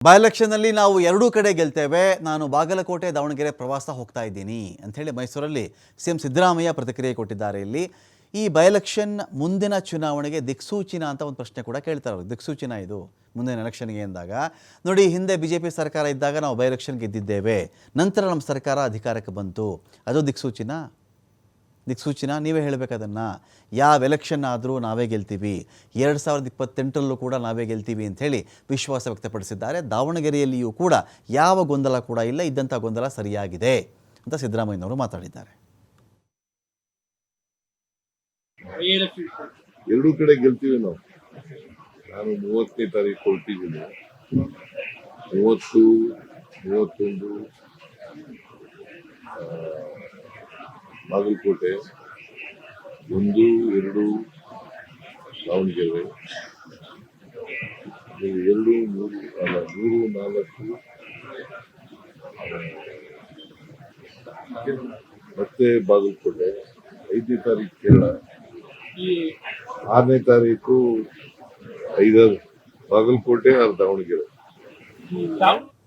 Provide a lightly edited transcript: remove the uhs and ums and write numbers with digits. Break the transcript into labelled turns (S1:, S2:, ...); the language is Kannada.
S1: ಬೈ ಎಲೆಕ್ಷನ್ನಲ್ಲಿ ನಾವು ಎರಡೂ ಕಡೆ ಗೆಲ್ತೇವೆ. ನಾನು ಬಾಗಲಕೋಟೆ ದಾವಣಗೆರೆ ಪ್ರವಾಸ ಹೋಗ್ತಾ ಇದ್ದೀನಿ ಅಂಥೇಳಿ ಮೈಸೂರಲ್ಲಿ ಸಿ ಎಂ ಸಿದ್ದರಾಮಯ್ಯ ಪ್ರತಿಕ್ರಿಯೆ ಕೊಟ್ಟಿದ್ದಾರೆ. ಇಲ್ಲಿ ಈ ಬೈ ಎಲೆಕ್ಷನ್ ಮುಂದಿನ ಚುನಾವಣೆಗೆ ದಿಕ್ಸೂಚಿನ ಅಂತ ಒಂದು ಪ್ರಶ್ನೆ ಕೂಡ ಕೇಳ್ತಾರೆ. ದಿಕ್ಸೂಚಿನ ಇದು ಮುಂದಿನ ಎಲೆಕ್ಷನ್ಗೆ ಎಂದಾಗ ನೋಡಿ, ಹಿಂದೆ BJP ಸರ್ಕಾರ ಇದ್ದಾಗ ನಾವು ಬೈ ಎಲೆಕ್ಷನ್ ಗೆದ್ದಿದ್ದೇವೆ, ನಂತರ ನಮ್ಮ ಸರ್ಕಾರ ಅಧಿಕಾರಕ್ಕೆ ಬಂತು, ಅದು ದಿಕ್ಸೂಚಿನ ನೀವೇ ಹೇಳಬೇಕು. ಅದನ್ನು ಯಾವ ಎಲೆಕ್ಷನ್ ಆದರೂ ನಾವೇ ಗೆಲ್ತೀವಿ, 2028ರಲ್ಲೂ ಕೂಡ ನಾವೇ ಗೆಲ್ತೀವಿ ಅಂಥೇಳಿ ವಿಶ್ವಾಸ ವ್ಯಕ್ತಪಡಿಸಿದ್ದಾರೆ. ದಾವಣಗೆರೆಯಲ್ಲಿಯೂ ಕೂಡ ಯಾವ ಗೊಂದಲ ಕೂಡ ಇಲ್ಲ, ಇದ್ದಂಥ ಗೊಂದಲ ಸರಿಯಾಗಿದೆ ಅಂತ ಸಿದ್ದರಾಮಯ್ಯನವರು ಮಾತಾಡಿದ್ದಾರೆ.
S2: ಎರಡೂ ಕಡೆ ಗೆಲ್ತೀವಿ ನಾವು. ನಾನು 30ನೇ ತಾರೀಕು ಹೊರಟಿದ್ದೀನಿ. 30, 31 ಬಾಗಲಕೋಟೆ, 1, 2 ದಾವಣಗೆರೆ, 2, 3 ಅಲ್ಲ 3, 4 ಮತ್ತೆ ಬಾಗಲಕೋಟೆ, 5ನೇ ತಾರೀಕು ಕೇರಳ, 6ನೇ ತಾರೀಕು 5 ಬಾಗಲಕೋಟೆ, 6 ದಾವಣಗೆರೆ.